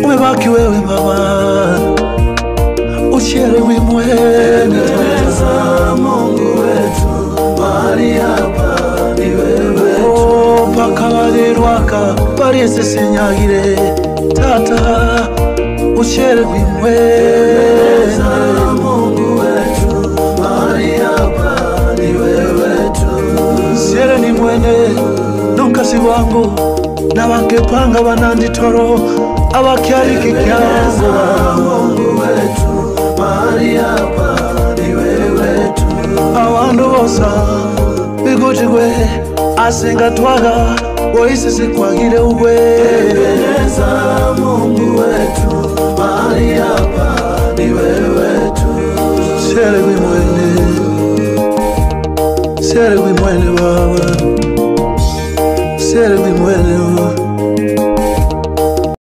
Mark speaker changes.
Speaker 1: umebaki wewe Baba, uchelewi
Speaker 2: Ebeneza Mungu wetu, mahali hapa ni wewe tu.
Speaker 1: Pakabarirwaka bariese senyagire tata, uchelewi
Speaker 2: Ebeneza Mungu wetu, mahali hapa ni wewe tu.
Speaker 1: Siere ni mwene nunkasi wangu na wakepanga bananditoro abakyariki kyangu.
Speaker 2: Mungu wetu, mahali hapa ni wewe tu.
Speaker 1: Awandu bosa bigutigwe asenga twaga woisi sikwagire ugwe.
Speaker 2: Ebeneza